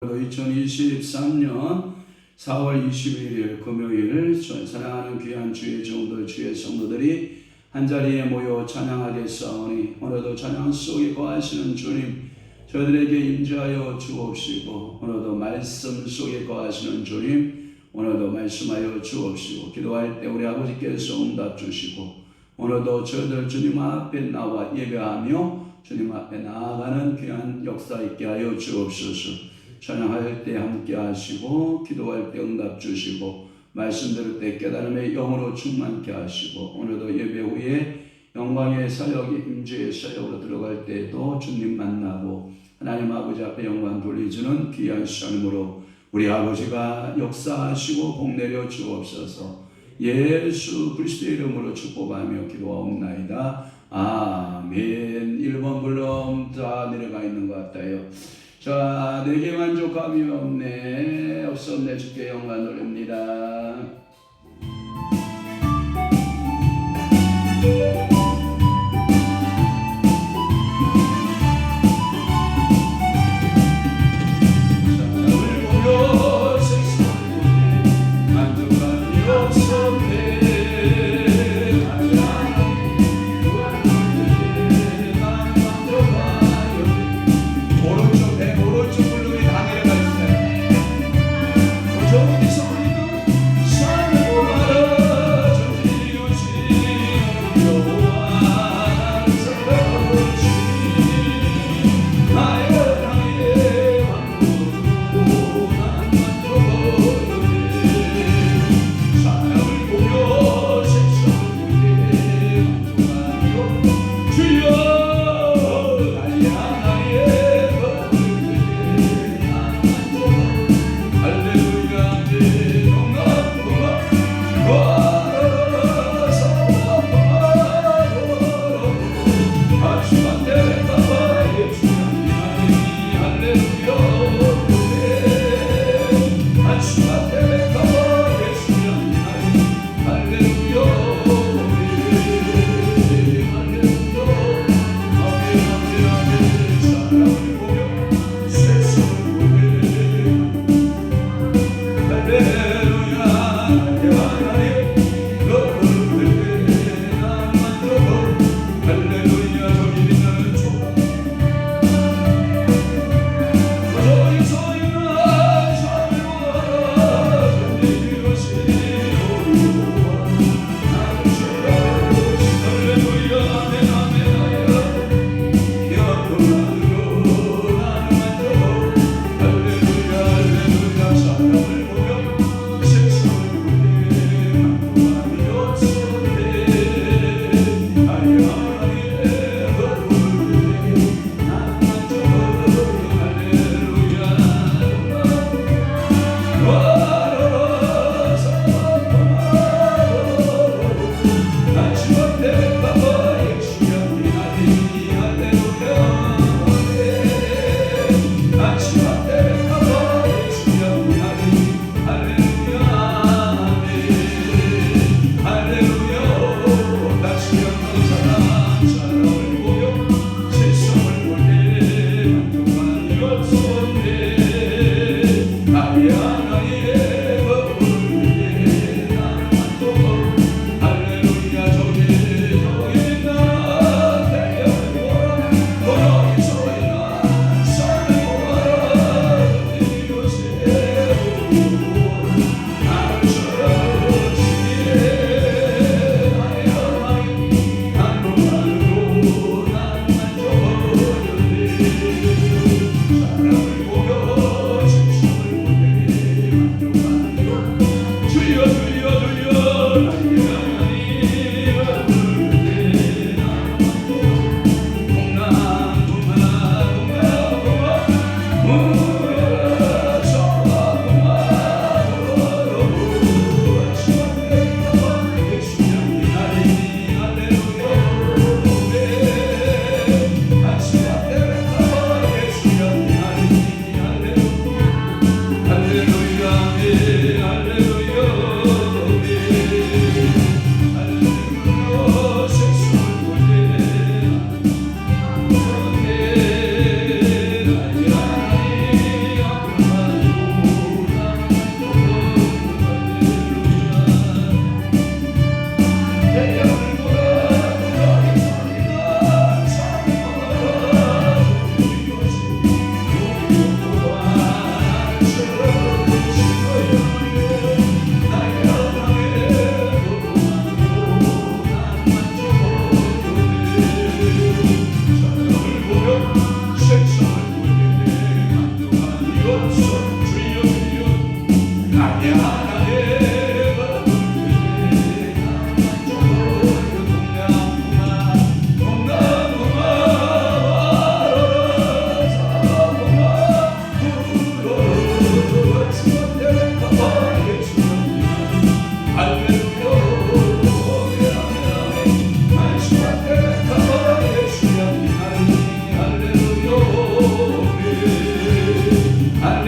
2023년 4월 21일 금요일 사랑하는 귀한 주의 종들 주의 성도들이 한자리에 모여 찬양하겠사오니 오늘도 찬양 속에 거하시는 주님 저희들에게 임재하여 주옵시고 오늘도 말씀 속에 거하시는 주님 오늘도 말씀하여 주옵시고 기도할 때 우리 아버지께서 응답 주시고 오늘도 저희들 주님 앞에 나와 예배하며 주님 앞에 나아가는 귀한 역사 있게 하여 주옵소서. 찬양할 때 함께 하시고 기도할 때 응답 주시고 말씀 들을 때 깨달음의 영으로 충만케 하시고 오늘도 예배 후에 영광의 사역이 임재의 사역으로 들어갈 때에도 주님 만나고 하나님 아버지 앞에 영광 돌려주는 귀한 시간으로 우리 아버지가 역사하시고 복 내려 주옵소서. 예수 그리스도의 이름으로 축복하며 기도하옵나이다. 아멘. 1번 불럼 다 내려가 있는 것 같아요. 자, 내게 만족함이 없네. 없었네. 주께 영광 돌립니다. 오른쪽 불룩이 다 내려가 있어요. 저 어디서 우리도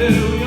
할렐루야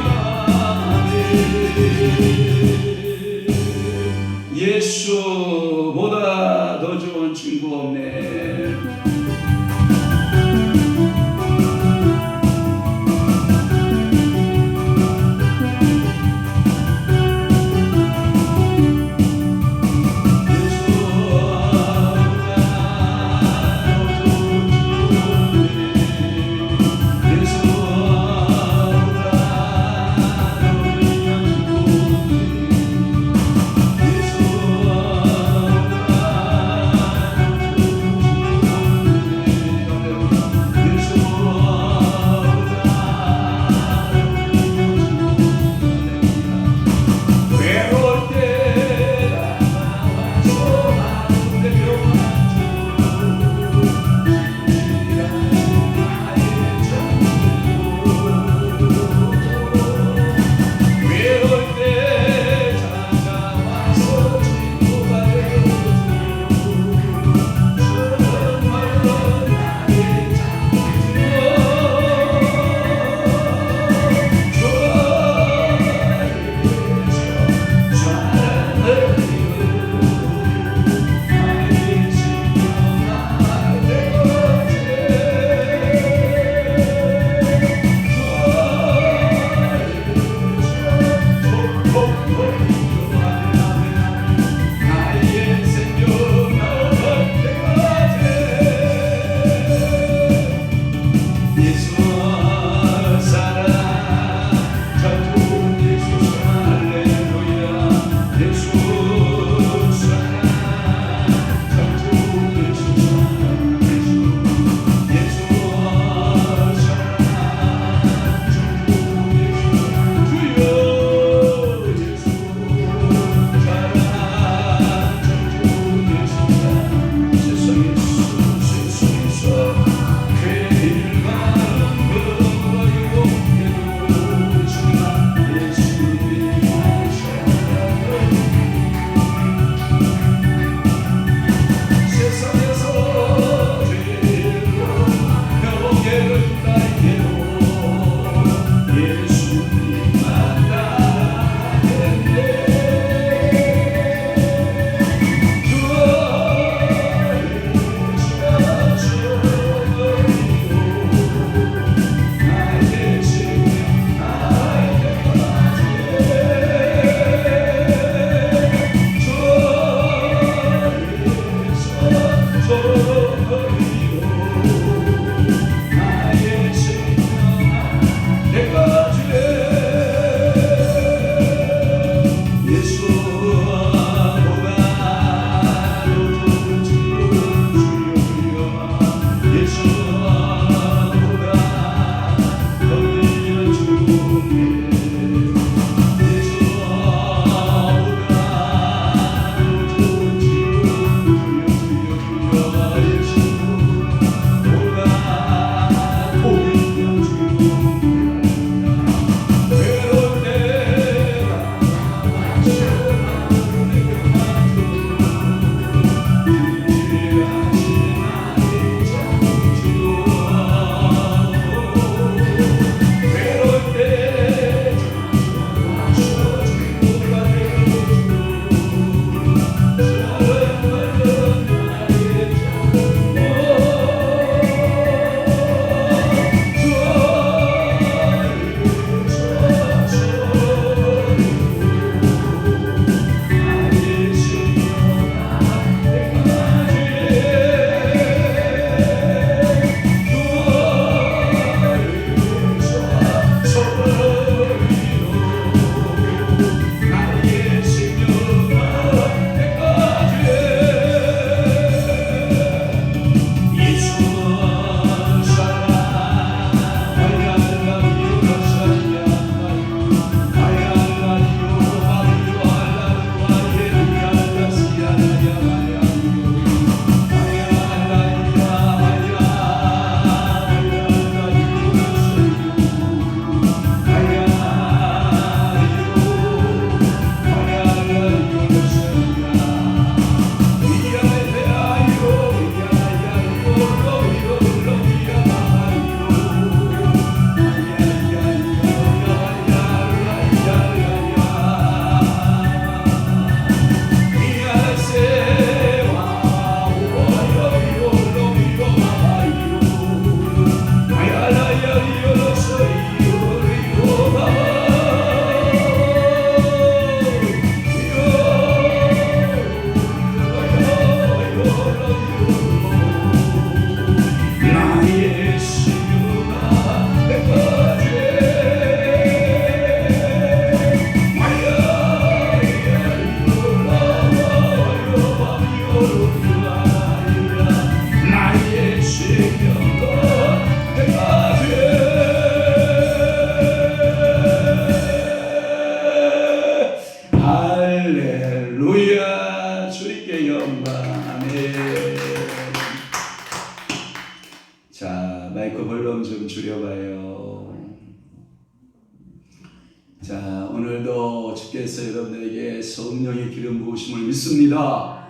자, 오늘도 주께서 여러분들에게 성령의 기름 부으심을 믿습니다.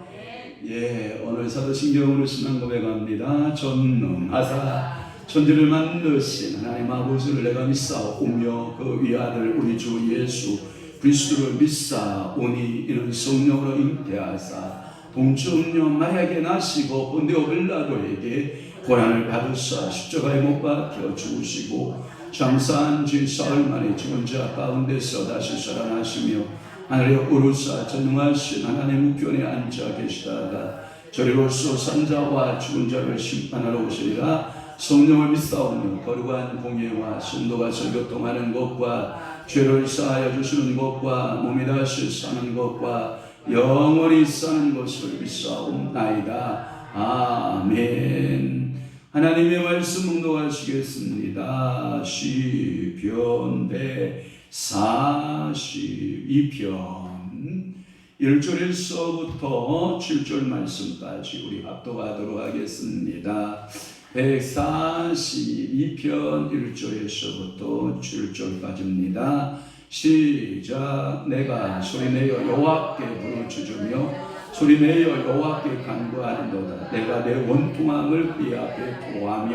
예, 오늘 사도신경으로 신앙 고백합니다. 전능하사 천지를 만드신 하나님 아버지를 내가 믿사오며 그 위아들 우리 주 예수 그리스도를 믿사오니 이는 성령으로 잉태하사 동주 음녀 마리아에게 나시고 본디오 빌라도에게 고난을 받으사 십자가에 못 박혀 죽으시고 장사한 지 사흘 만에 죽은 자 가운데서 다시 살아나시며 하늘에 오르사 전능하신 하나님 우편에 앉아 계시다가 저리로서 산자와 죽은 자를 심판하러 오시리라. 성령을 믿사오며 거룩한 공예와 성도가 설교통하는 것과 죄를 사하여 주시는 것과 몸이 다시 사는 것과 영원히 사는 것을 믿사옵나이다. 아멘. 하나님의 말씀 묵독하시겠습니다. 시편 142편 1절에서부터 7절 말씀까지 우리 합독하도록 하겠습니다. 142편 1절에서부터 7절까지입니다. 시작. 내가 소리내어 여호와께 부르짖으며 소리내어 여호와께 간구하는도다. 내가 내 원통함을 그의 앞에 토하며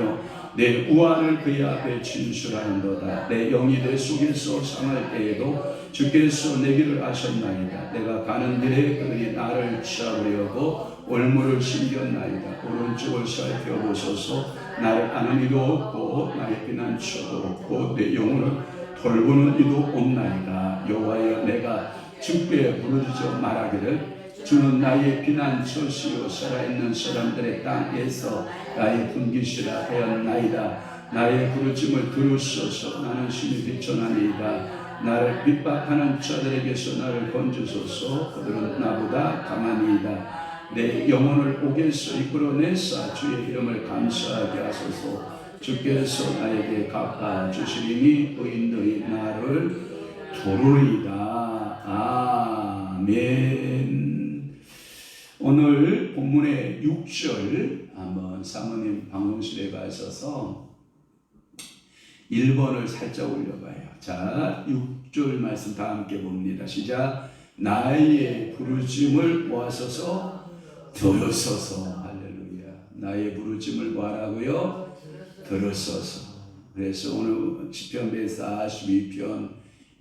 내 우환을 그의 앞에 진술하는도다. 내 영이 내 속에서 상할 때에도 주께서 내 길을 아셨나이다. 내가 가는 길에 그들이 나를 잡으려고 올무를 심겼나이다. 오른쪽을 살펴보소서. 나를 아는 이도 없고 나의 피난처도 없고 내 영혼을 돌보는 이도 없나이다. 여호와여, 내가 주께 부르짖어 말하기를 주는 나의 피난처시요 살아있는 사람들의 땅에서 나의 분깃이라 하였나이다. 나의 부르짖음을 들으소서. 나는 심히 비천하니이다. 나를 핍박하는 자들에게서 나를 건지소서. 그들은 나보다 강하니이다. 내 영혼을 옥에서 이끌어내사 주의 이름을 감사하게 하소서. 주께서 나에게 갚아주시리니 의인들이 나를 도르리이다. 아멘. 오늘 본문의 6절 한번 사모님 방송실에 가셔서 1번을 살짝 올려봐요. 자, 6절 말씀 다 함께 봅니다. 시작. 나의 부르짖음을 모아서서 들으소서. 할렐루야. 나의 부르짖음을 뭐하라고요? 들으소서. 그래서 오늘 시편 142편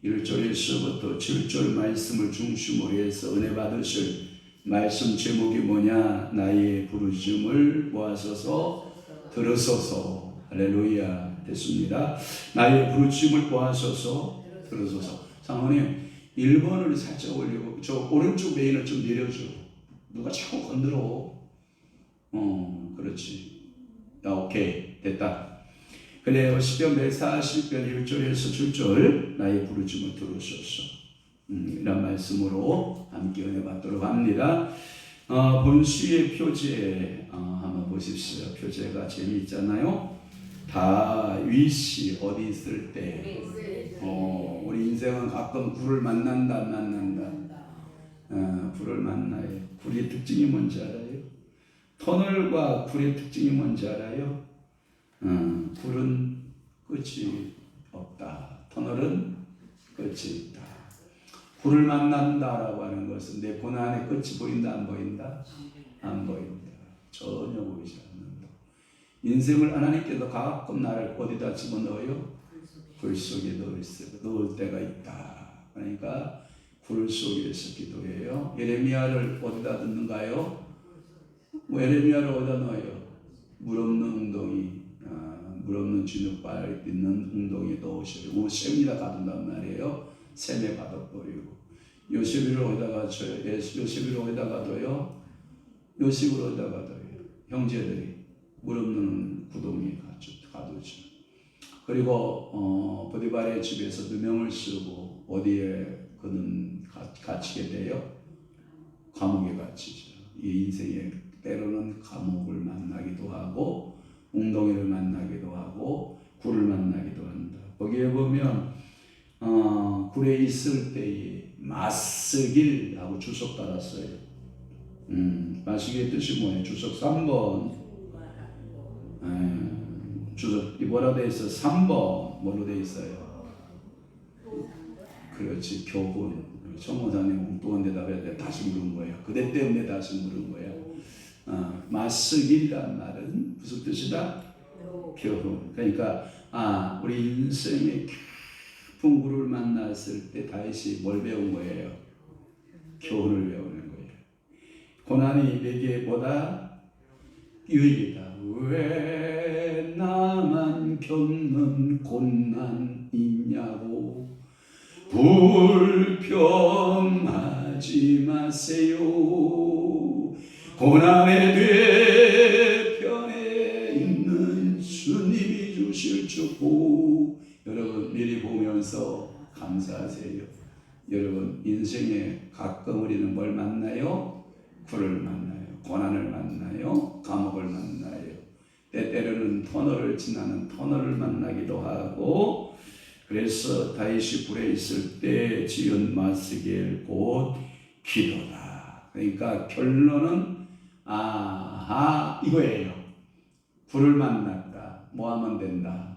1절에서부터 7절 말씀을 중심으로 해서 은혜 받으실 말씀 제목이 뭐냐? 나의 부르짖음을 모아서서 들으소서. 할렐루야. 됐습니다. 나의 부르짖음을 모아서서 들으소서. 장모님 1번을 살짝 올리고 저 오른쪽 메인을 좀 내려줘. 누가 자꾸 건드려. 그렇지. 야, 오케이. 됐다. 그래요. 시편 140편 1절에서 7절 나의 부르짖음을 들으소서. 이런 말씀으로 함께 은혜 받도록 합니다. 본수의 표제 한번 보십시오. 표제가 재미있잖아요. 다윗이 어디 있을 때 우리 인생은 가끔 굴을 만난다 안 만난다. 굴을 만나요. 굴의 특징이 뭔지 알아요? 터널과 굴의 특징이 뭔지 알아요? 굴은 끝이 없다. 터널은 끝이 있다. 굴을 만난다라고 하는 것은 내 고난의 끝이 보인다 안 보인다? 안 보인다. 전혀 보이지 않는다. 인생을 하나님께서 가끔 나를 어디다 집어넣어요? 굴 속에 넣을 때가 있다. 그러니까 굴 속에서 기도해요. 예레미야를 어디다 넣는가요? 예레미야를 어디다 넣어요? 물 없는 웅덩이, 물 없는 진흙발 있는 웅덩이에 넣으시고 셈이다 가둔단 말이에요. 셈에 가둬버리고 요셉을 어디다가 줘요? 요셉을 어디다가 둬요? 요셉을 어디다가 둬요? 형제들이 물 없는 구덩이에 가두죠. 그리고 보디발의 집에서 누명을 쓰고 어디에 그는 갇히게 돼요? 감옥에 갇히죠. 이 인생에 때로는 감옥을 만나기도 하고 웅덩이를 만나기도 하고 굴을 만나기도 한다. 거기에 보면 굴에 있을 때에 마스길하고 주석 달았어요. 마스길의 뜻이 뭐예요? 주석 3번. 주석 뭐라 돼 있어? 3번 뭐로 돼 있어요? 그렇지, 교훈. 총무사님 엉뚱한 대답해야 돼. 다시 물은 거예요. 그대 때문에 다시 물은 거예요. 마스길이란 말은 무슨 뜻이다? 교훈. 그러니까 우리 인생의 깊은 굴을 만났을 때 다윗이 뭘 배운 거예요? 교훈을 배우는 거예요. 고난이 내게 보다 유익이다. 왜 나만 겪는 고난이냐고 불평하지 마세요. 고난의 뒤편에 있는 주님이 주실 축복 여러분 미리 보면서 감사하세요. 여러분 인생에 가끔 우리는 뭘 만나요? 굴을 만나요. 고난을 만나요. 감옥을 만나요. 때때로는 터널을 지나는 터널을 만나기도 하고 그래서 다윗이 굴에 있을 때 지은 마스길 곧 기도다. 그러니까 결론은 이거예요. 굴을 만났다. 뭐 하면 된다?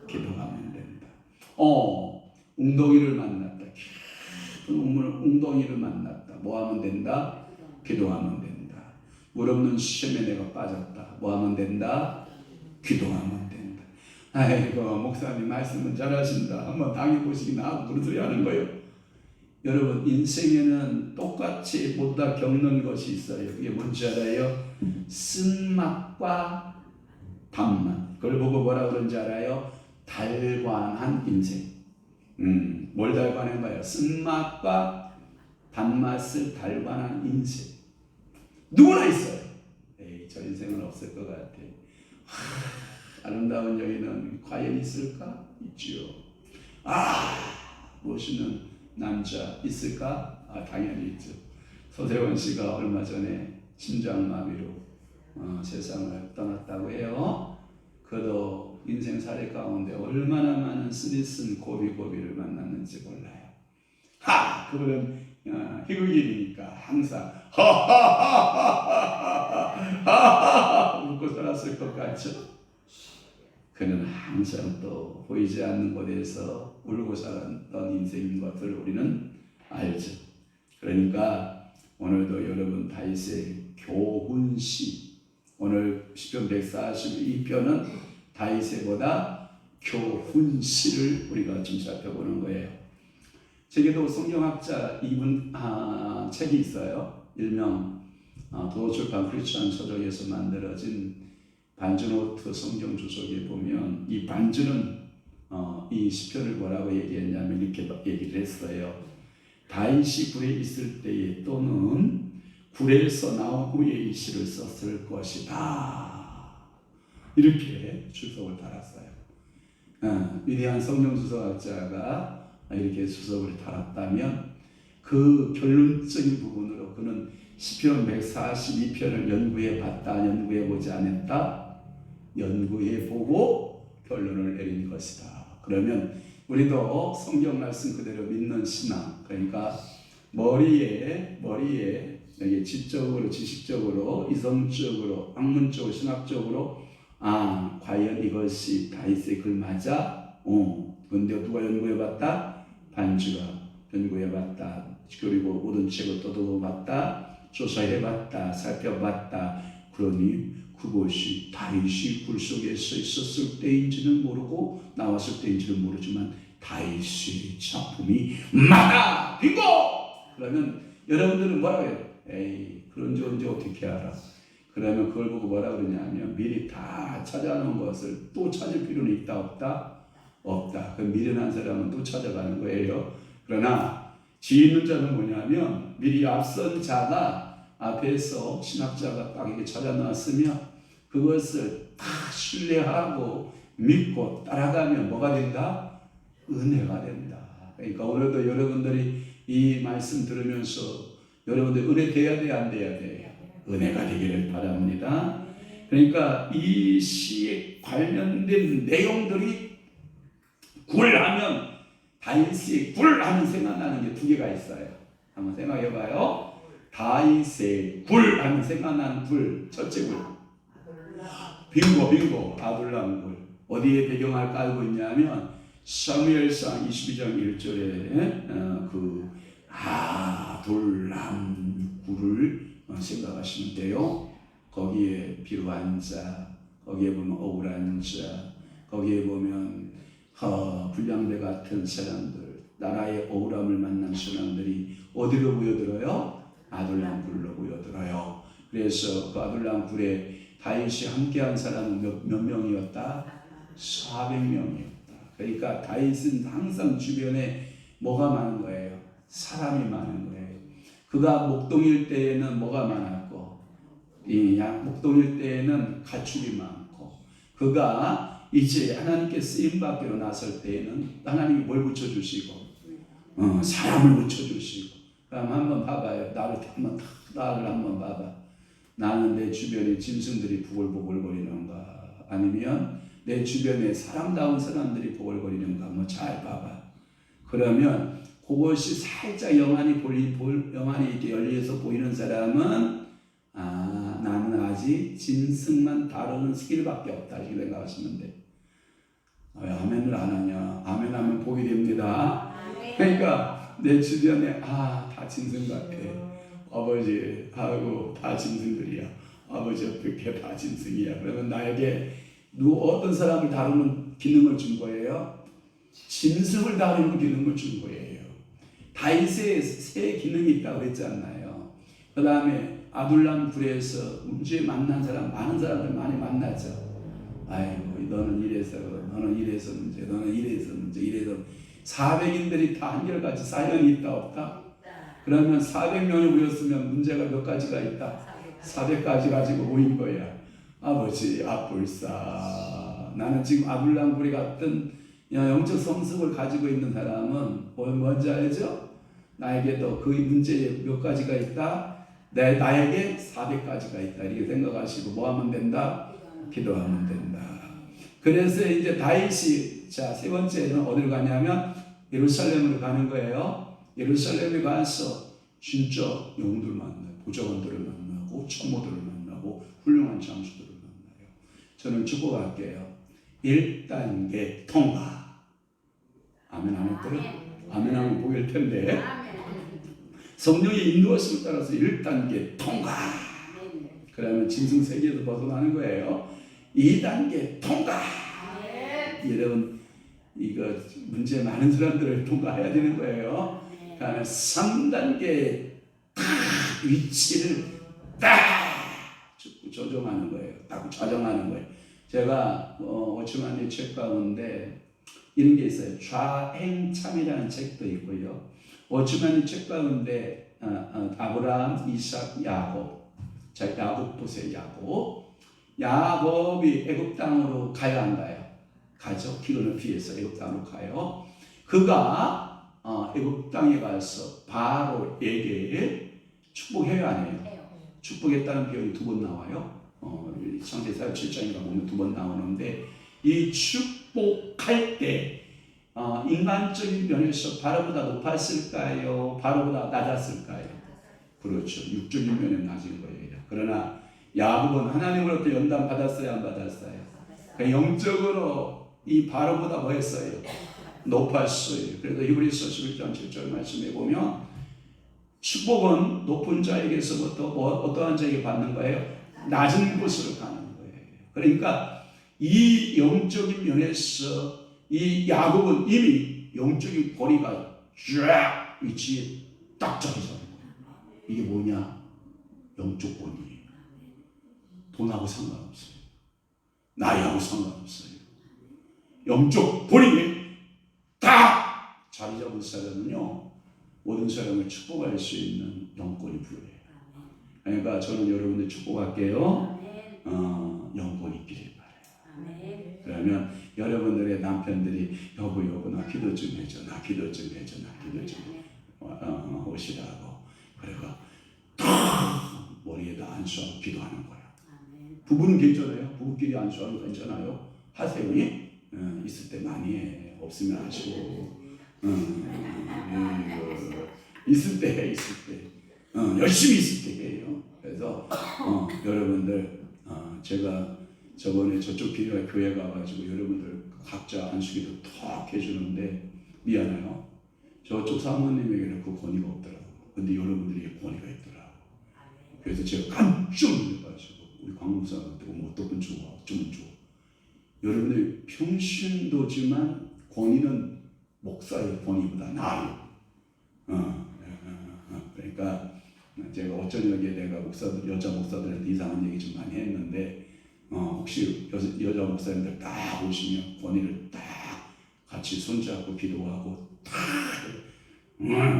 기도하면 된다. 웅덩이를 만났다. 깊은 웅덩이를 만났다. 뭐 하면 된다? 기도하면 된다. 물 없는 시험에 내가 빠졌다. 뭐 하면 된다? 기도하면 된다. 아이고 목사님 말씀은 잘하신다. 한번 당해보시긴 하고 그런 소리 하는 거예요. 여러분 인생에는 똑같이 보다 겪는 것이 있어요. 그게 뭔지 알아요? 쓴맛과 단맛. 그걸 보고 뭐라 그런지 알아요? 달관한 인생. 뭘 달관한 거예요? 쓴맛과 단맛을 달관한 인생. 누구나 있어요. 저 인생은 없을 것 같아. 아름다운 여인은 과연 있을까? 있지요. 멋있는 남자 있을까? 당연히 있죠. 서세원 씨가 얼마 전에 심장마비로 세상을 떠났다고 해요. 그도 인생 사례 가운데 얼마나 많은 쓰리쓴 고비고비를 만났는지 몰라요. 그분은 희극인이니까 항상 웃고 살았을 것 같죠? 그는 항상 또 보이지 않는 곳에서 울고 살았던 인생인 것을 우리는 알죠. 그러니까 오늘도 여러분 다윗의 교훈시 오늘 시편 142편은 다윗의보다 교훈시를 우리가 좀 살펴보는 거예요. 제게도 성경학자 이분 책이 있어요. 일명 도서출판 크리스천 서적에서 만들어진 반주노트 성경 주석에 보면 이 반주는 이 시편을 뭐라고 얘기했냐면 이렇게 얘기를 했어요. 다윗이 굴에 있을 때에 또는 굴에서 나온 후에 이 시를 썼을 것이다. 이렇게 주석을 달았어요. 위대한 성경 주석학자가 이렇게 주석을 달았다면 그 결론적인 부분으로 그는 시편 142편을 연구해 봤다, 연구해 보지 않았다, 연구해 보고 결론을 내린 것이다. 그러면 우리도 성경 말씀 그대로 믿는 신앙, 그러니까 머리에 여기 지적으로, 지식적으로, 이성적으로, 학문적으로, 신학적으로 과연 이것이 다윗의 글 맞아? 근데 누가 연구해봤다? 반주가 연구해봤다. 그리고 모든 책을 떠들어봤다. 조사해봤다. 살펴봤다. 그러니 그것이 다윗이 굴 속에서 있었을 때인지는 모르고 나왔을 때인지는 모르지만 다윗의 작품이 맞아! 빙고! 그러면 여러분들은 뭐라고 해요? 에이 그런지 언제 어떻게 알아? 그러면 그걸 보고 뭐라 그러냐면 미리 다 찾아놓은 것을 또 찾을 필요는 있다 없다? 없다. 그 미련한 사람은 또 찾아가는 거예요. 그러나 지혜 있는 자는 뭐냐면 미리 앞선 자가 앞에서 신학자가 딱 이렇게 찾아놨으면 그것을 다 신뢰하고 믿고 따라가면 뭐가 된다? 은혜가 된다. 그러니까 오늘도 여러분들이 이 말씀 들으면서 여러분들 은혜 돼야 돼, 안 돼야 돼? 은혜가 되기를 바랍니다. 그러니까 이 시에 관련된 내용들이 굴하면 다윗이 굴하면 생각나는 게 두 개가 있어요. 한번 생각해봐요. 다윗의 굴하면 생각나는 굴, 첫째 굴. 빙고 아둘람 굴. 어디에 배경을 깔고 있냐면 사무엘상 22장 1절에 아둘람 굴을 생각하시면 돼요. 거기에 필요한 자, 거기에 보면 억울한 자, 거기에 보면 불량배 같은 사람들, 나라의 억울함을 만난 사람들이 어디로 모여들어요? 아둘람 굴로 모여들어요. 그래서 그 아둘람 굴에 다윗이 함께한 사람은 몇 명이었다? 400명이었다. 그러니까 다윗은 항상 주변에 뭐가 많은 거예요? 사람이 많은 거예요. 그가 목동일 때에는 뭐가 많았고, 목동일 때에는 가축이 많고, 그가 이제 하나님께 쓰임받기로 나설 때에는 하나님이 뭘 붙여주시고, 사람을 붙여주시고. 그럼 한번 봐봐요. 나를 한번 봐봐. 나는 내 주변에 짐승들이 부글부글거리는가, 아니면 내 주변에 사람다운 사람들이 부글거리는가 한번 잘 봐봐. 그러면 그것이 살짝 영안이 이렇게 열려서 보이는 사람은 나는 아직 짐승만 다루는 스킬밖에 없다 이렇게 생각하시면 돼. 왜 아멘을 안 하냐? 아멘하면 복이 됩니다. 그러니까 내 주변에 다 짐승 같아. 아버지하고 다 짐승들이야. 아버지 어떻게 다 짐승이야. 그러면 나에게 어떤 사람을 다루는 기능을 준 거예요? 짐승을 다루는 기능을 준 거예요. 다윗에 세 기능이 있다고 그랬잖아요. 그 다음에 아둘람 굴에서 문제 만난 사람, 많은 사람들 많이 만났죠. 아이고, 너는 이래서, 너는 이래서 문제, 너는 이래서 문제, 이래서 400인들이 다 한결같이 사연이 있다 없다? 그러면 400명이 모였으면 문제가 몇 가지가 있다? 400가지 가지고 모인 거야. 아버지, 아뿔싸. 나는 지금 아둘람 굴에 같은 영적 성숙을 가지고 있는 사람은 뭔지 알죠? 나에게도 그 문제에 몇 가지가 있다? 나에게 400가지가 있다. 이렇게 생각하시고 뭐 하면 된다? 기도하면 된다. 그래서 이제 다윗이 세 번째는 어디로 가냐면 예루살렘으로 가는 거예요. 예루살렘에 가서 진짜 영웅들 만나요. 보좌관들을 만나고 총무들을 만나고 훌륭한 장수들을 만나요. 저는 축복할게요. 1단계 통과. 아멘 안 했더라? 아멘 하면 보일 텐데. 성령의 인도하심을 따라서 1단계 통과. 그러면 짐승 세계에서 벗어나는 거예요. 2단계 통과. 여러분 이거 문제 많은 사람들을 통과해야 되는 거예요. 그다음에 3단계 딱 위치를 딱 조정하는 거예요. 딱 좌정하는 거예요. 제가 오츠만의 책 가운데 이런 게 있어요. 좌행참이라는 책도 있고요. 오츠만의 책 가운데 아브라함, 이삭, 야곱. 자, 야곱 보세요. 야곱이 애굽 땅으로 가야 안 가요? 가죠. 기근을 피해서 애굽 땅으로 가요. 그가 애굽 땅에 가서 바로에게 축복해요, 안 해요? 축복했다는 표현이 2번 나와요. 창세기 7장인가 보면 2번 나오는데 이 축복할 때 인간적인 면에서 바로보다 높았을까요? 바로보다 낮았을까요? 그렇죠. 육적인 면에 낮은 거예요. 그러나 야곱은 하나님으로부터 연단 받았어요, 안 받았어요? 그러니까 영적으로 이 바로보다 뭐 했어요? 높았어요. 그래서 히브리서 11장 7절 말씀에 보면 축복은 높은 자에게서부터 어떠한 자에게 받는 거예요? 낮은 곳으로 가는 거예요. 그러니까 이 영적인 면에서 이 야곱은 이미 영적인 거리가 쫙 위치에 딱 잡혀 있는 거예요. 이게 뭐냐? 영적 권위예요. 돈하고 상관없어요. 나이하고 상관없어요. 영적 권위에 딱 자리 잡은 사람은요, 모든 사람을 축복할 수 있는 영권이 부여해요. 그러니까 저는 여러분들 축복할게요. 영권 있기를 바라요. 그러면 여러분들의 남편들이 여보 나 기도 좀 해줘, 나 기도 좀 오시라고. 그리고 탁 머리에다 안수하고 기도하는 거야. 부부는 괜찮아요? 부부끼리 안수하면 괜찮아요? 하세요. 있을 때 많이 해. 없으면 하시고. 있을 때 열심히 있을 때 해요. 그래서 여러분들 제가 저번에 저쪽 교회 가가지고 여러분들 각자 안수기도 턱 해주는데 미안해요. 저쪽 사모님에게는 그 권위가 없더라고. 근데 여러분들에게 권위가 있더라고. 그래서 제가 깜짝 놀라가지고 우리 광목사한테 어떤 좋아, 좀 좋아. 여러분들 평신도지만 권위는 목사의 권위보다 나아요. 그러니까 제가 어쩌냐기에 내가 여자 목사들한테 이상한 얘기 좀 많이 했는데 혹시 여자 목사님들 딱 오시면 권위를 딱 같이 손잡고 기도하고 딱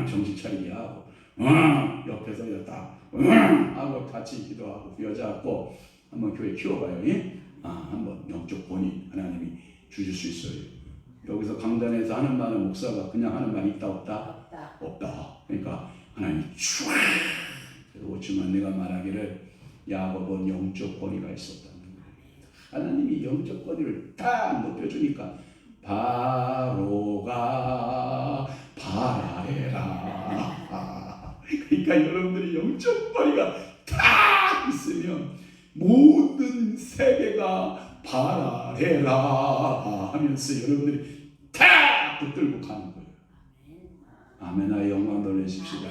정신 차리게 하고 옆에서 딱 하고 같이 기도하고 여자하고 한번 교회 키워봐요. 예? 한번 영적 권위 하나님이 주실 수 있어요. 여기서 강단에서 하는 말은 목사가 그냥 하는 말이 있다 없다? 없다. 그러니까 하나님이 촤 오지만 내가 말하기를 야곱은 영적 권위가 있었다는 거예요. 하나님이 영적 권위를 딱 높여주니까 바로가 바라해라. 그러니까 여러분들이 영적 권위가 딱 있으면 모든 세계가 바라해라 하면서 여러분들이 다 붙들고 가는 거예요. 아멘아 영광 돌리십시다.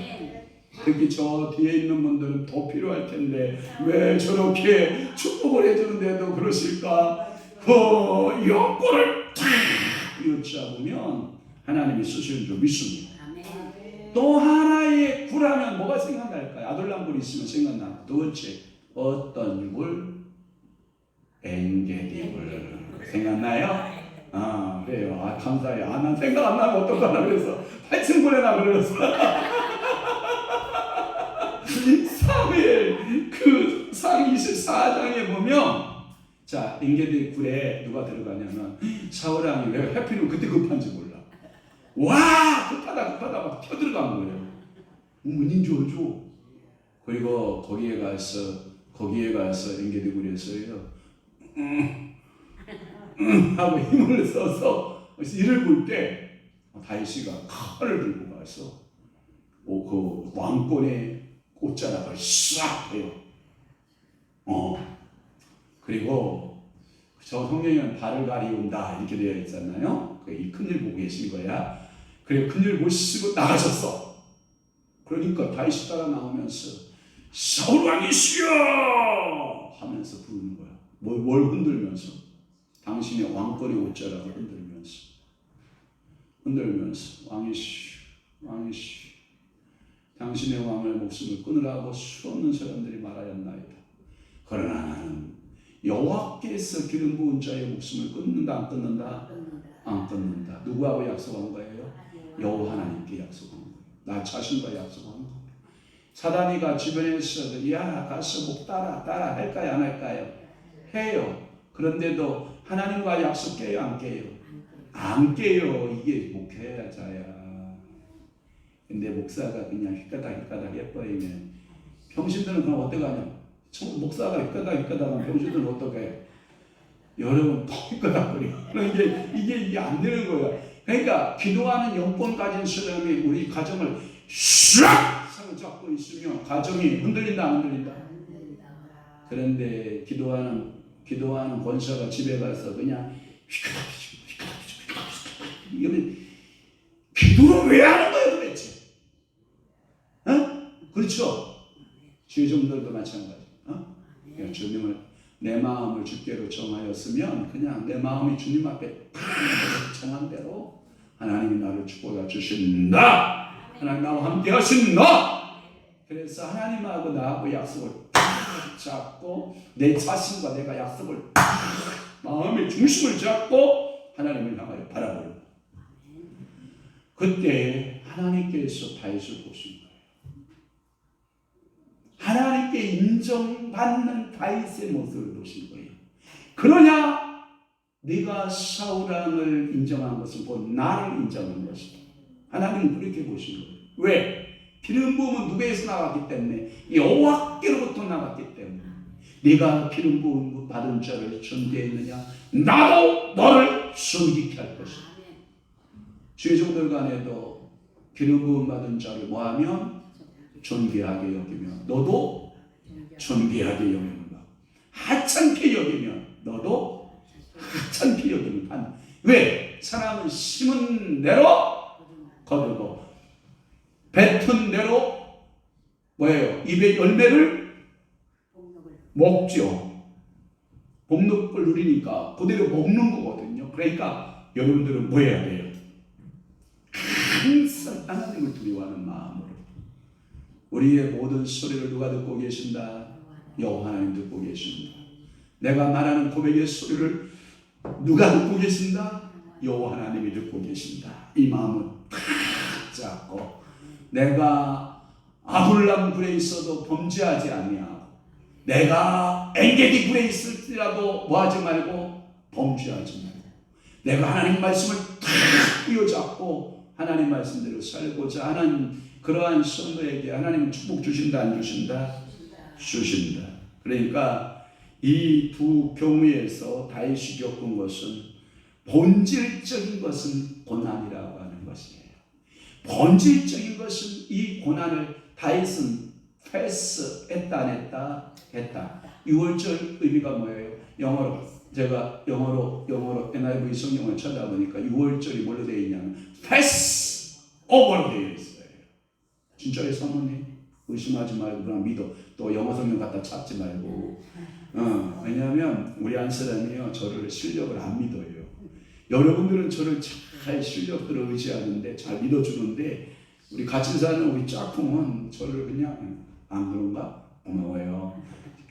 특히 저 뒤에 있는 분들은 더 필요할 텐데 왜 저렇게 축복을 해주는데도 그러실까? 영권을 탁 쥐어잡으면 하나님이 쓰시는 줄 믿습니다. 또 하나의 굴하면 뭐가 생각날까요? 아둘람굴이 있으면 생각나. 도대체 어떤 굴? 엔게디굴 생각나요? 그래요. 감사해요. 난 생각 안 나면 어떡하나 그래서 8층굴에나 그랬어. 사무엘 그 상 24장에 보면 자 엔게디 굴에 누가 들어가냐면 사울왕이 왜 하필이면 그때 급한지 몰라. 와 급하다 막 튀어들어간 거예요. 은인 줘줘. 그리고 거기에 가서 엔게디 굴에서요 하고 힘을 써서 이를 볼 때 다윗이가 칼을 들고 가서 그 왕권의 옷자락을 싹 해요. 그리고 저 성경에는 발을 가리운다 이렇게 되어 있잖아요. 이 큰일 보고 계신 거야. 그래 큰일 보시고 나가셨어. 그러니까 다윗이 따라 나오면서 사울 왕이시여 하면서 부르는 거야. 뭘 흔들면서 당신의 왕권의 옷자락을 흔들면서 왕이시여 당신의 왕을 목숨을 끊으라고 수없는 사람들이 말하였나이다. 그러나 나는 여호와께서 기름 부은 자의 목숨을 끊는다 안 끊는다? 안 끊는다. 누구하고 약속한 거예요? 여호와 하나님께 약속한 거예요. 나 자신과 약속한 거예요. 사단이가 주변에서 야 가서 목 따라 할까요 안 할까요? 해요. 그런데도 하나님과 약속 깨요 안 깨요? 안 깨요. 이게 목회자야. 근데 목사가 그냥 휘까닥 예뻐이면 병신들은 그럼 어떡하냐? 목사가 휘까닥 하면 병신들은 어떡해? 여러분 더 휘까닥거려. 이게 안 되는 거야. 그러니까 기도하는 영권 가진 사람이 우리 가정을 샥 사로잡고 있으면 가정이 흔들린다 안 흔들린다? 그런데 기도하는 권사가 집에 가서 그냥 휘까닥 이러면 기도를 왜 하는 거야 도대체? 그렇죠? 주의종들도 마찬가지. 주님을 내 마음을 주께로 정하였으면 그냥 내 마음이 주님 앞에 정한 대로 하나님이 나를 축복해 주신다. 하나님 나와 함께 하신다. 그래서 하나님하고 나하고 약속을 잡고 내 자신과 내가 약속을 마음의 중심을 잡고 하나님을 향하여 바라보는 그때 하나님께서 다윗을 보신 거예요. 하나님께 인정받는 다윗의 모습을 보신 거예요. 그러냐? 네가 사울왕을 인정한 것은 곧 나를 인정한 것이다. 하나님은 그렇게 보신 거예요. 왜? 기름 부음은 누구에서 나왔기 때문에 여호와께로부터 나왔기 때문에 네가 기름 부음 받은 자를 존귀했느냐? 나도 너를 존귀케 할 것이다. 죄종들 간에도 기름 부음 받은 자를 뭐하면 존귀하게 여기면 너도 존귀하게 여기는가? 하찮게 여기면 너도 하찮게 여기는 왜? 사람은 심은 대로 거두고 뱉은 대로 뭐예요? 입의 열매를 먹죠. 복록을 누리니까 그대로 먹는 거거든요. 그러니까 여러분들은 뭐 해야 돼요? 항상 하나님을 두려워하는 마음으로 우리의 모든 소리를 누가 듣고 계신다? 여호와 하나님 듣고 계신다. 내가 말하는 고백의 소리를 누가 듣고 계신다? 여호와 하나님이 듣고 계신다. 이 마음을 탁 잡고 내가 아둘람 굴에 있어도 범죄하지 아니하고 내가 엔게디 굴에 있을지라도 뭐하지 말고 범죄하지 말고 내가 하나님 말씀을 탁 휘어잡고 하나님 말씀대로 살고자 하는 그러한 성도에게 하나님은 축복 주신다 안 주신다? 주신다. 그러니까 이 두 경우에서 다윗이 겪은 것은 본질적인 것은 고난이라고 하는 것이에요. 본질적인 것은 이 고난을 다윗은 패스했다 안 했다? 했다. 6월절 의미가 뭐예요? 영어로 제가 영어로 NIV 성경을 찾아보니까 6월절이 뭘로 되어 있냐면 패스 오버로 되어 있어요. 진짜의 사모님 의심하지 말고 그냥 믿어. 또 영어 성경 갖다 찾지 말고. 왜냐하면 우리 안 사람이요 저를 실력을 안 믿어요. 여러분들은 저를 잘 실력들을 의지하는데 잘 믿어주는데 우리 같이 사는 우리 짝꿍은 저를 그냥 안 그런가? 고마워요.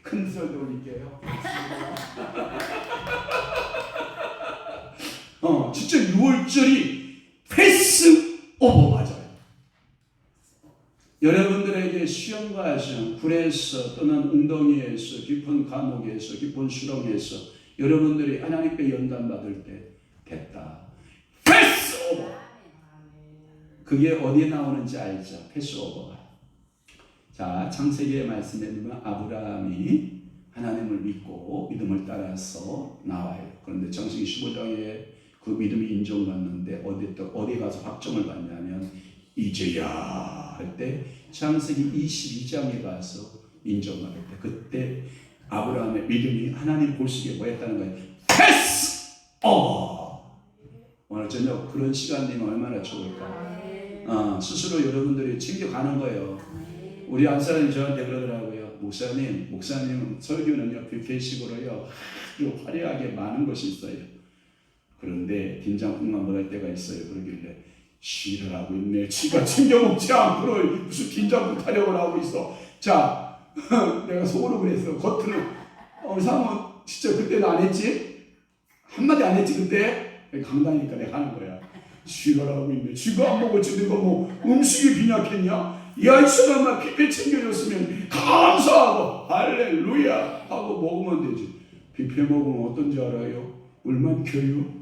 큰 소리 올릴게요. 진짜 6월절이 패스 오버 맞아요. 여러분들에게 시험과 시험, 굴에서 또는 웅덩이에서 깊은 감옥에서 깊은 수렁에서 여러분들이 하나님께 연단받을 때 됐다. 패스 오버. 그게 어디에 나오는지 알죠? 패스 오버가. 자, 창세기의 말씀에 보면 아브라함이 하나님을 믿고 믿음을 따라서 나와요. 그런데 창세기 15장에 그 믿음이 인정받는데 어디 가서 확정을 받냐면 이제야 할 때 창세기 22장에 가서 인정받을 때 그때 아브라함의 믿음이 하나님 보시기에 뭐 했다는 거예요? 패스 오버. 오늘 저녁 그런 시간 되면 얼마나 좋을까? 스스로 여러분들이 챙겨가는 거예요. 우리 안 사람이 저한테 그러더라고요. 목사님 설교는요 뷔페식으로요 아주 화려하게 많은 것이 있어요. 그런데 된장국만 먹을 때가 있어요. 그러길래 시를 하고 있네. 지가 챙겨 먹지 않고 무슨 된장국 타령을 하고 있어. 자, 내가 속으로 그랬어. 겉으로 사모 진짜 그때는 안 했지? 한마디 안 했지 그때? 강단이니까 내가 하는 거야. 시를 하고 있네. 지가 안 먹었지 내가 뭐 음식이 빈약했냐? 야, 이 사람아 뷔페 챙겨줬으면 감사하고 할렐루야 하고 먹으면 되지. 뷔페 먹으면 어떤지 알아요? 물만 켜요.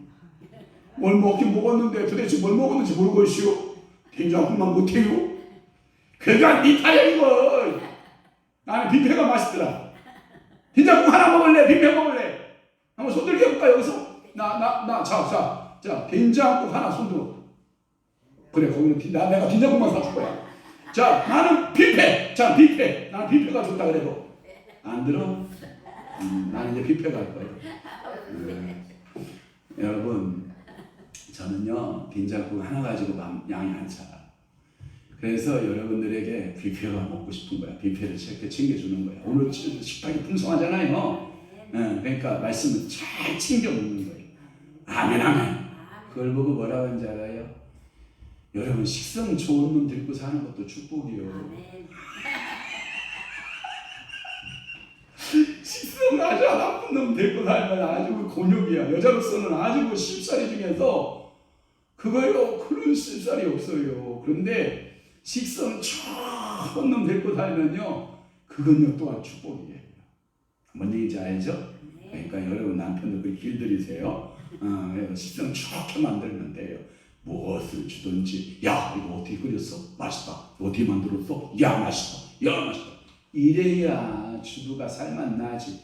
뭘 먹긴 먹었는데 도대체 뭘 먹었는지 모르고 있어요. 된장국만 못해요. 그러니까 네 타령이고. 나는 뷔페가 맛있더라. 된장국 하나 먹을래? 뷔페 먹을래? 한번 손들게 해볼까 여기서? 자, 된장국 하나 손들어. 그래, 거기는 내가 된장국만 사줄 거야. 자, 나는 뷔페. 자, 뷔페. 나는 뷔페가 좋다 그래도 안 들어? 나는 이제 뷔페 갈 거예요. 여러분, 저는요 된장국 하나 가지고 양이 안 차. 그래서 여러분들에게 뷔페가 먹고 싶은 거야. 뷔페를 이렇게 챙겨주는 거야. 오늘 식탁이 풍성하잖아요. 그러니까 말씀을 잘 챙겨 먹는 거예요. 아멘 아멘. 그걸 보고 뭐라고 하는지 알아요? 여러분 식성 좋은 놈 데리고 사는 것도 축복이요. 식성 아주 나쁜 놈 데리고 살면 아주 곤욕이야. 여자로서는 아주 쉽사리 중에서 그거요 그런 쉽사리 없어요. 그런데 식성 좋은 놈 데리고 살면요 그건요 또한 축복이에요. 뭔 얘기인지 알죠? 그러니까 여러분 남편도 그렇게 길들이세요. 식성 좋게 만들면 돼요. 무엇을 주든지 야 이거 어떻게 끓였어? 맛있다. 어떻게 만들었어? 야 맛있다. 야 맛있다. 이래야 주부가 살만 나지.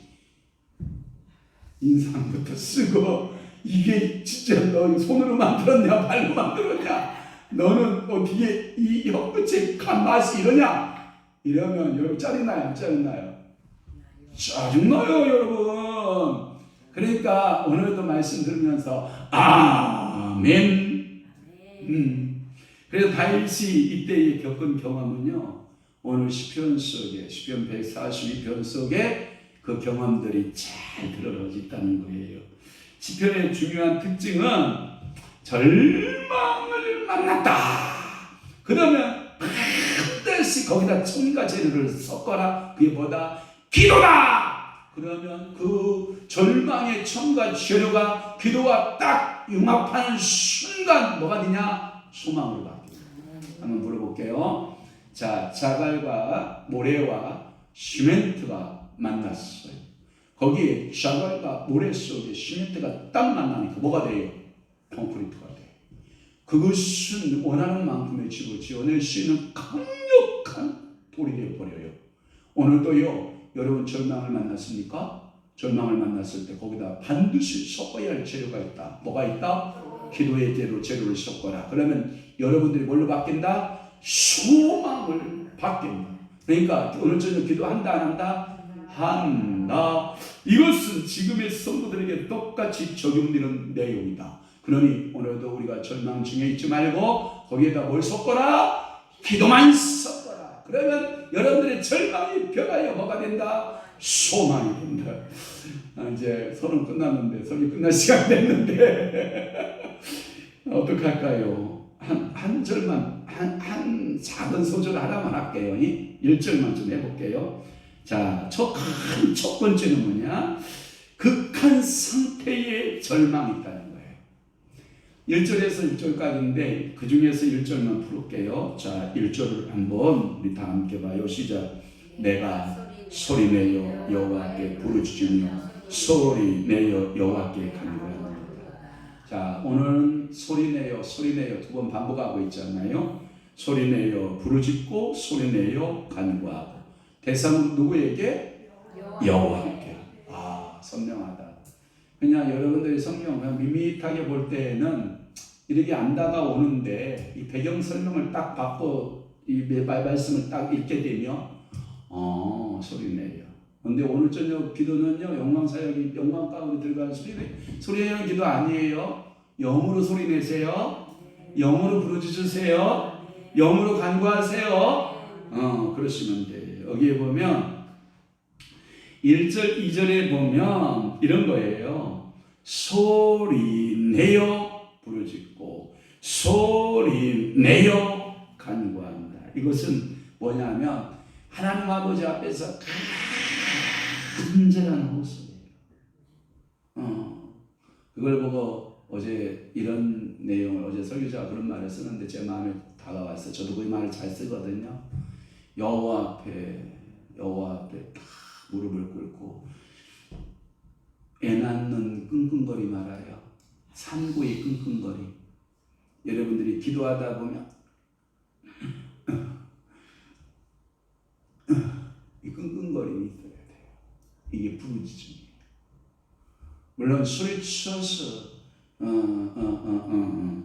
인상부터 쓰고 이게 진짜 너 손으로 만들었냐 발로 만들었냐 너는 어떻게 이 혀끝에 간 맛이 이러냐 이러면 여러분 짜증나요 안 짜증나요? 짜증나요 여러분. 그러니까 오늘도 말씀 들으면서 아멘. 그래서 다윗이 이때에 겪은 경험은요, 오늘 시편 속에, 시편 142편 속에 그 경험들이 잘 들어져 있다는 거예요. 시편의 중요한 특징은 절망을 만났다. 그러면 반드시 거기다 청과 재료를 섞어라. 그게 뭐다? 기도다. 그러면 그 절망의 청과 재료가 기도와 딱 융합하는 순간 뭐가 되냐? 소망으로 바뀝니다. 한번 물어볼게요. 자, 자갈과 모래와 시멘트가 만났어요. 거기에 자갈과 모래 속에 시멘트가 딱 만나니까 뭐가 돼요? 콘크리트가 돼요. 그것은 원하는 만큼의 집을 지어낼 수 있는 강력한 돌이 되어버려요. 오늘도요, 여러분 절망을 만났습니까? 절망을 만났을 때 거기다 반드시 섞어야 할 재료가 있다. 뭐가 있다? 기도의 재료를 섞어라. 그러면 여러분들이 뭘로 바뀐다? 소망을 바뀐다. 그러니까 오늘 저녁 기도한다 안 한다? 한다. 이것은 지금의 성도들에게 똑같이 적용되는 내용이다. 그러니 오늘도 우리가 절망 중에 있지 말고 거기에다 뭘 섞어라? 기도만 섞어라. 그러면 여러분들의 절망이 변하여 뭐가 된다? 소망이 된다. 이제 설은 끝났는데, 설이 끝날 시간 됐는데 어떡할까요? 한 절만, 한 작은 소절 하나만 할게요. 1절만 좀 해볼게요. 자, 첫 번째는 뭐냐? 극한 상태의 절망이 있다는 거예요. 1절에서 6절까지인데 그 중에서 1절만 풀을게요. 자, 1절을 한번 우리 다 함께 봐요. 시작. 내가 소리내어 여호와께 부르짖으며 소리내어 여호와께 간구하노라. 자, 오늘은 소리내어 두 번 반복하고 있잖아요. 소리내어 부르짖고 소리내어 간구하고. 대상은 누구에게? 여호와께. 아, 선명하다. 그냥 여러분들이 성경을 밋밋하게 볼 때에는 이렇게 안 다가오는데 이 배경 설명을 딱 받고 이 말씀을 딱 읽게 되면 소리내요. 근데 오늘 저녁 기도는요, 영광 사역이 영광 가운데 들어가는 소리내는 기도 아니에요. 영으로 소리내세요. 영으로 부르짖으세요. 영으로 간구하세요. 그러시면 돼요. 여기에 보면 1절, 2절에 보면 이런 거예요. 소리내어 부르짖고 소리내어 간구한다. 이것은 뭐냐면 하나님 아버지 앞에서 간절한 호소예요. 그걸 보고 어제 이런 내용을 어제 설교자가 그런 말을 쓰는데 제 마음에 다가왔어요. 저도 그 말을 잘 쓰거든요. 여호와 앞에 다 무릎을 꿇고 애 낳는 끙끙거리 말아요. 산고의 끙끙거리. 여러분들이 기도하다 보면 이 끙끙거림이 있어야 돼요. 이게 부르짖음이에요. 물론 소리쳐서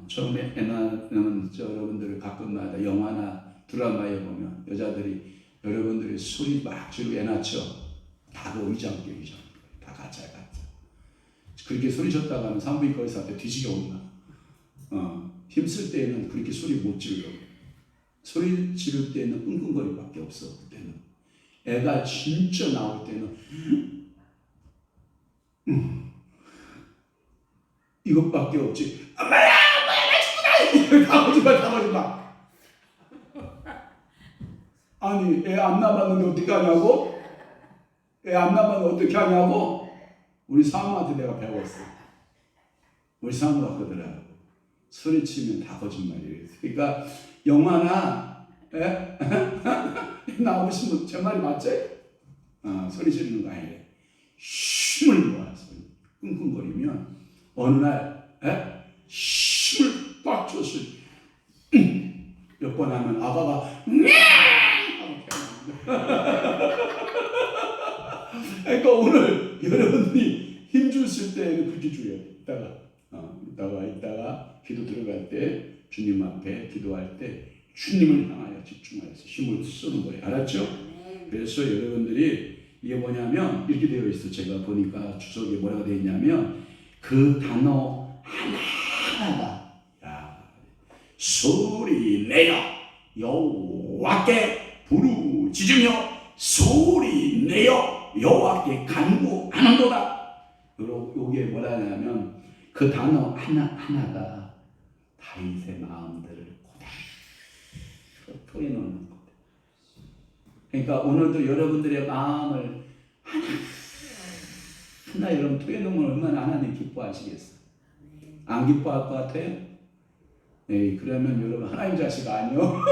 처음에 애 낳는 여러분들 가끔마다 영화나 드라마에 보면 여자들이 여러분들이 소리 막 지르고 애 낳죠. 다 그 의장교 다 가짜. 그렇게 소리 쳤다가는 산부인과 의사한테 뒤지게 온다. 힘쓸 때에는 그렇게 소리 못 지르려고. 소리 지를 때는 끙끙거리밖에 없어. 그때는 애가 진짜 나올 때는 이것밖에 없지. 엄마야 나 죽구나. 나오지 마. 아니 애 안 낳았는데 어떻게 하냐고? 애 안 낳았는데 어떻게 하냐고? 우리 사모한테 내가 배웠어. 우리 사모가 그러더라고. 소리치면 다 거짓말이에요. 그러니까 영화나 나오시면 제 말이 맞지? 소리 지르는 거 아니에요. 힘을 모아서 끙끙거리면 어느 날 힘을 꽉 줘서 몇 번 하면 아빠가 그러니까 오늘 여러분들이 힘 주실 때는 그렇게 줘요. 이따가 기도 들어갈 때 주님 앞에 기도할 때 주님을 향하여 집중해서 힘을 쓰는 거예요. 알았죠? 그래서 여러분들이 이게 뭐냐면 이렇게 되어 있어. 제가 보니까 주석에 뭐라고 되어 있냐면 그 단어 하나하나가 소리 내어 여호와께 부르짖으며 소리 내어 여호와께 간구하는도다. 요게 뭐라냐면 그 단어 하나하나가 다윗의 마음들을 고대로 토해놓는 것. 그러니까 오늘도 여러분들의 마음을 하나 여러분 토해놓으면 얼마나 하나님 기뻐하시겠어요? 안 기뻐할 것 같아요? 네, 그러면 여러분 하나님 자식 아니요?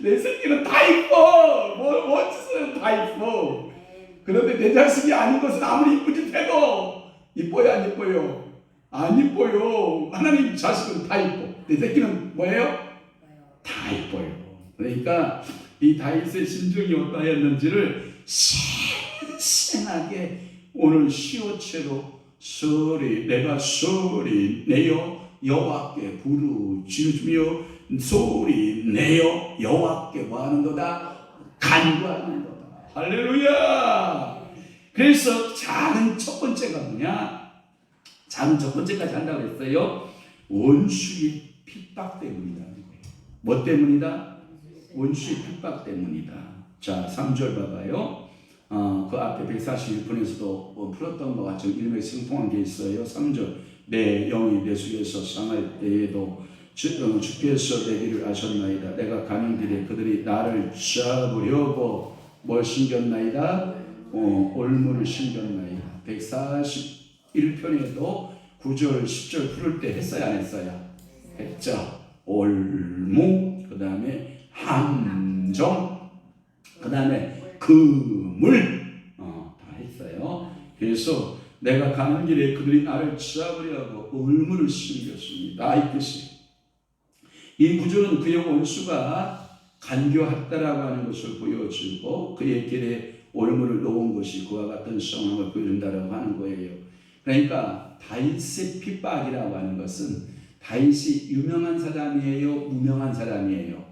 내 새끼는 다 이뻐. 뭐 짓어요? 다 이뻐. 그런데 내 자식이 아닌 것은 아무리 이쁜 짓 해도 이뻐요 안 이뻐요? 안 이뻐요. 하나님 자식은 다 이뻐. 내 새끼는 뭐예요? 다 이뻐요. 그러니까 이 다윗의 심정이 어떠했는지를 생생하게 오늘 시오체로 내가 소리 내어 여호와께 부르짖으며 소리 내어 여호와께 뭐하는도다? 간구하는도다. 할렐루야. 그래서 작은 첫 번째가 뭐냐? 작은 첫 번째까지 한다고 했어요. 원수의 핍박 때문이다. 뭐 때문이다? 원수의 핍박 때문이다. 자, 3절 봐봐요. 그 앞에 141편에서도 풀었던 것과 좀 일맥상통한 게 있어요. 3절. 내 영이 내 속에서 상할 때에도 주께서 내기를 아셨나이다. 내가 가는 길에 그들이 나를 잡으려고 뭘 심겼나이다? 올무를 심겼나이다. 141편에도 9절 10절 풀을 때 했어야 안 했어요? 했죠. 올무, 그 다음에 함정, 그 다음에 그물, 다 했어요. 그래서 내가 가는 길에 그들이 나를 잡으려고 올무를 심겼습니다. 이 뜻이. 이 구절은 그의 원수가 간교했다라고 하는 것을 보여주고 그의 길에 올무를 놓은 것이 그와 같은 상황을 보여준다라고 하는 거예요. 그러니까 다윗의 핍박이라고 하는 것은 다윗이 유명한 사람이에요? 무명한 사람이에요?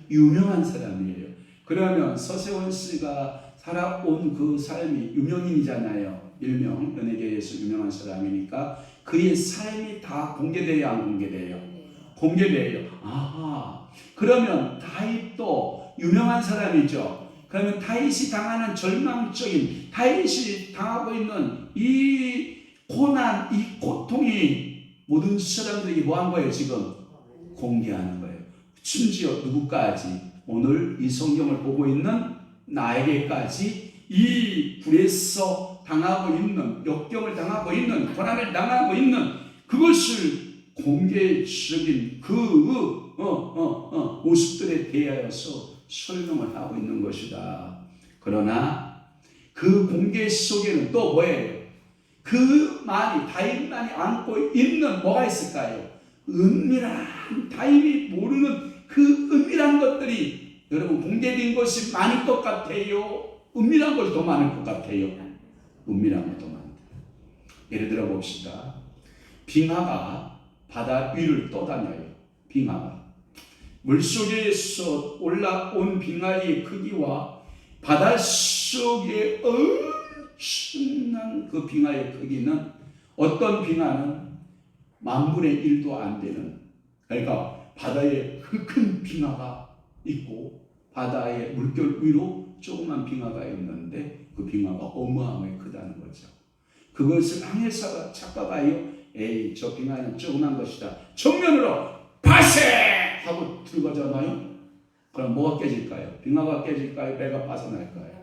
유명한 사람이에요. 그러면 서세원 씨가 살아온 그 삶이 유명인이잖아요. 일명 연예계에서 유명한 사람이니까 그의 삶이 다 공개돼야 안 공개돼요? 공개돼요. 아하. 그러면 다윗도 유명한 사람이죠. 그러면 다윗이 당하는 절망적인, 다윗이 당하고 있는 이 고난, 이 고통이 모든 사람들에게 뭐 한 거예요? 지금 공개하는 거예요. 심지어 누구까지? 오늘 이 성경을 보고 있는 나에게까지 이 불에서 당하고 있는, 역경을 당하고 있는, 고난을 당하고 있는 그것을 공개적인 그 모습들에 대하여서 설명을 하고 있는 것이다. 그러나 그 공개 속에는 또 뭐예요? 다윗만이 안고 있는 뭐가 있을까요? 은밀한, 다윗이 모르는 그 은밀한 것들이 여러분 공개된 것이 많을 것 같아요? 은밀한 걸 더 많을 것 같아요? 은밀한 걸 더 많다. 예를 들어 봅시다. 빙하가 바다 위를 떠다녀요. 빙하가. 물속에서 올라온 빙하의 크기와 바닷속의 엄청난 그 빙하의 크기는 어떤 빙하는 10,000분의 1도 안 되는, 그러니까 바다에 큰 빙하가 있고 바다의 물결 위로 조그만 빙하가 있는데 그 빙하가 어마어마하게 크다는 거죠. 그것을 항해사가 착각하여 에이 저 빙하는 조그만 것이다. 정면으로 파세! 하고 들어가잖아요. 그럼 뭐가 깨질까요? 빙하가 깨질까요? 배가 빠져날까요?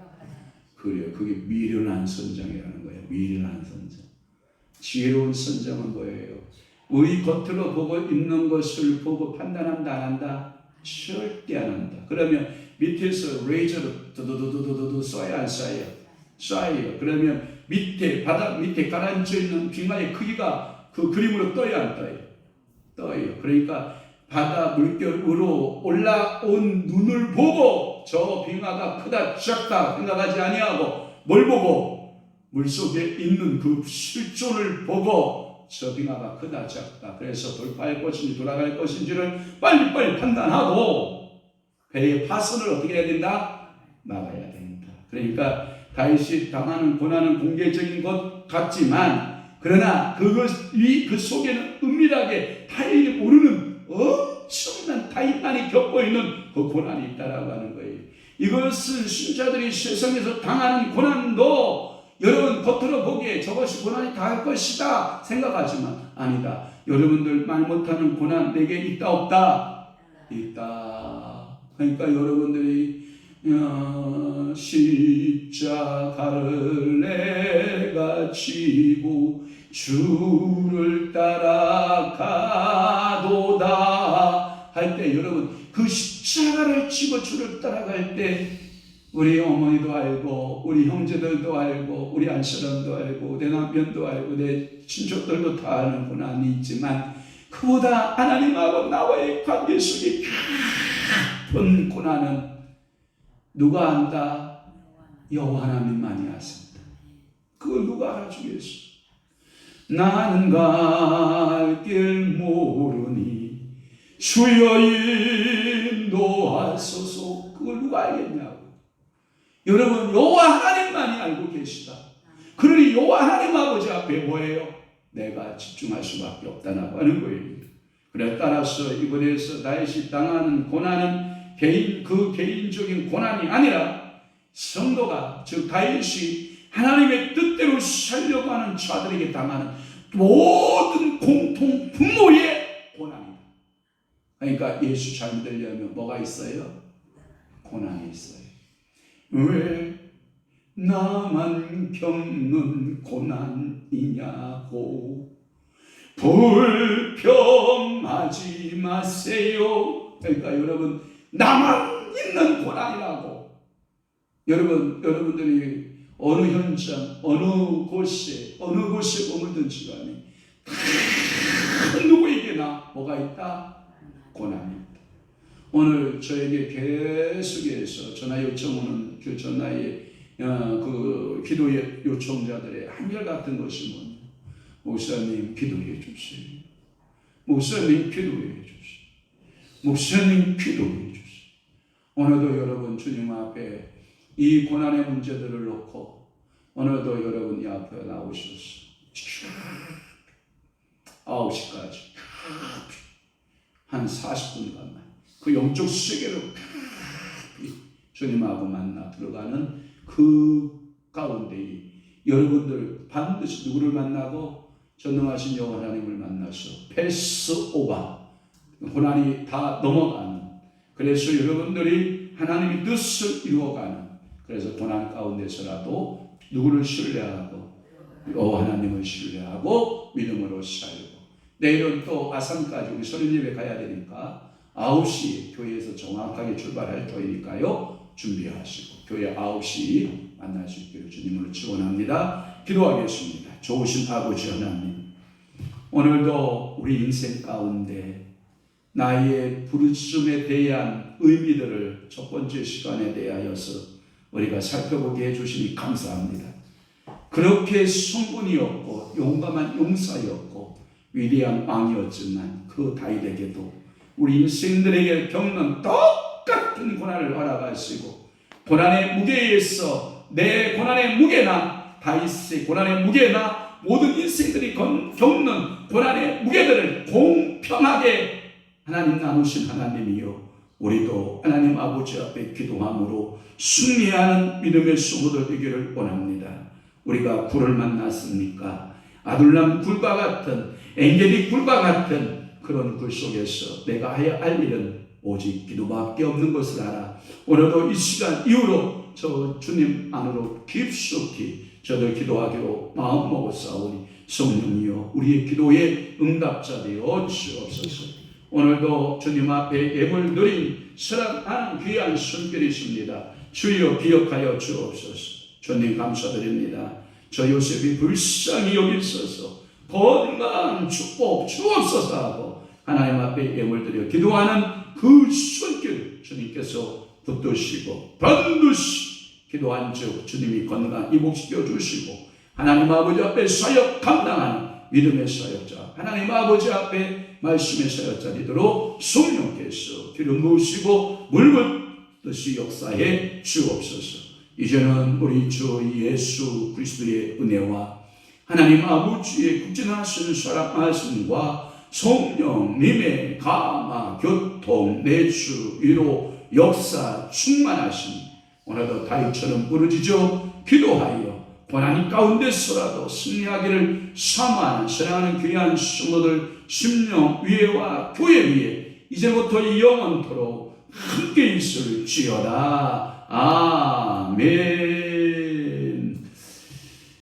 그래요. 그게 미련한 선정이라는 거예요. 미련한 선정. 지혜로운 선정은 뭐예요? 우리 겉으로 보고 있는 것을 보고 판단한다 안 한다? 절대 안 한다. 그러면 밑에서 레이저로 두두두두두두 쏴야 안 쏴요? 쏴요. 그러면 바다 밑에 가라앉혀 있는 빙하의 크기가 그 그림으로 떠야 안 떠요? 떠요. 그러니까 바다 물결으로 올라온 눈을 보고 저 빙하가 크다 작다 생각하지 아니하고 뭘 보고? 물속에 있는 그 실존을 보고 저 빙하가 크다 작다 그래서 돌파할 것인지 돌아갈 것인지를 빨리빨리 판단하고 배의 파선을 어떻게 해야 된다? 막아야 된다. 그러니까 다윗이 당하는 고난은 공개적인 것 같지만 그러나 그 속에는 은밀하게 다윗이 모르는 엄청난 다윗만이 겪고 있는 그 고난이 있다라고 하는 거예요. 이것은 신자들이 세상에서 당하는 고난도 여러분 겉으로 보기에 저것이 고난이 다할 것이다 생각하지만 아니다. 여러분들 말 못하는 고난 내게 있다 없다? 있다. 그러니까 여러분들이 십자가를 내가 지고 주를 따라가도다 할 때 여러분 그 십자가를 지고 주를 따라갈 때 우리 어머니도 알고 우리 형제들도 알고 우리 안사람도 알고 내 남편도 알고 내 친척들도 다 아는 고난이 있지만 그보다 하나님하고 나와의 관계 속에 깊은 고난은 누가 안다? 여호와 하나님만이 아십니다. 그걸 누가 알아주겠어? 나는 갈 길 모르니 주여 인도하소서. 그걸 누가 알겠냐고. 여러분 여호와 하나님만이 알고 계시다. 그러니 여호와 하나님 아버지 앞에 뭐예요? 내가 집중할 수밖에 없다라고 하는 거예요. 그래 따라서 이번에서 다윗이 당하는 고난은 개인적인 고난이 아니라 성도가 즉 다윗이 하나님의 뜻대로 살려고 하는 자들에게 당하는 모든 공통 분모의 고난이다. 그러니까 예수 잘 믿으려면 뭐가 있어요? 고난이 있어요. 왜 나만 겪는 고난이냐고 불평하지 마세요. 그러니까 여러분 나만 있는 고난이라고. 여러분들이 어느 현장, 어느 곳에 머물든지 간에 다 누구에게나 뭐가 있다? 고난입니다. 오늘 저에게 계속해서 전화 요청 오는 그 전화의 그 기도 요청자들의 한결같은 것이 뭐냐? 목사님 기도해 주세요. 목사님 기도해 주세요. 목사님 기도해 주세요. 오늘도 여러분 주님 앞에 이 고난의 문제들을 놓고 오늘도 여러분 이 앞에 나오셔서 9시까지 한 40분간만 그 영적 세계로 주님하고 만나 들어가는 그 가운데 여러분들 반드시 누구를 만나고 전능하신 여호와 하나님을 만나서 패스오버 고난이 다 넘어가는 그래서 여러분들이 하나님의 뜻을 이루어가는 그래서 고난 가운데서라도 누구를 신뢰하고 여호와 하나님을 신뢰하고 믿음으로 살고 내일은 또 아산까지 우리 서른 예배 가야 되니까 9시 교회에서 정확하게 출발할 교회니까요 준비하시고 교회 9시 만날 수 있기를 주님으로 축원합니다. 기도하겠습니다. 좋으신 아버지 하나님 오늘도 우리 인생 가운데 나의 부르심에 대한 의미들을 첫 번째 시간에 대하여서 우리가 살펴보게 해주시니 감사합니다. 그렇게 성분이었고 용감한 용사였고 위대한 왕이었지만 그 다윗에게도 우리 인생들에게 겪는 똑같은 고난을 알아가시고 고난의 무게에서 내 고난의 무게나 다윗의 고난의 무게나 모든 인생들이 겪는 고난의 무게들을 공평하게 하나님 나누신 하나님이요 우리도 하나님 아버지 앞에 기도함으로 승리하는 믿음의 성도들 되기를 원합니다. 우리가 굴을 만났습니까? 아둘람 굴과 같은 엔게디 굴과 같은 그런 굴 속에서 내가 해야 할 일은 오직 기도밖에 없는 것을 알아. 오늘도 이 시간 이후로 저 주님 안으로 깊숙이 저들 기도하기로 마음먹었사오니 성령이여 우리의 기도에 응답자 되어 주옵소서. 오늘도 주님 앞에 예물 드린 사랑하는 귀한 손길이십니다. 주여 기억하여 주옵소서. 주님 감사드립니다. 저 요셉이 불쌍히 여기 있어서 건강 축복 주옵소서 하고 하나님 앞에 예물 드려 기도하는 그 손길 주님께서 붙드시고 반드시 기도한 즉 주님이 건강 이복시켜 주시고 하나님 아버지 앞에 사역 감당하는 믿음의 사역자 하나님 아버지 앞에 말씀의 사역자 되도록 성령께서 기름 부으시고 물 붓듯이 역사해 주옵소서. 이제는 우리 주 예수 그리스도의 은혜와 하나님 아버지의 극진하신 사랑하심과 성령님의 감화, 교통, 내주, 위로, 역사, 충만하심 오늘도 다윗처럼 부르짖어 기도하여 고난 가운데서라도 승리하기를 사모하는 사랑하는 귀한 성도들 심령 위에와 교회 위에 이제부터 영원토록 함께 있을지어다. 아멘.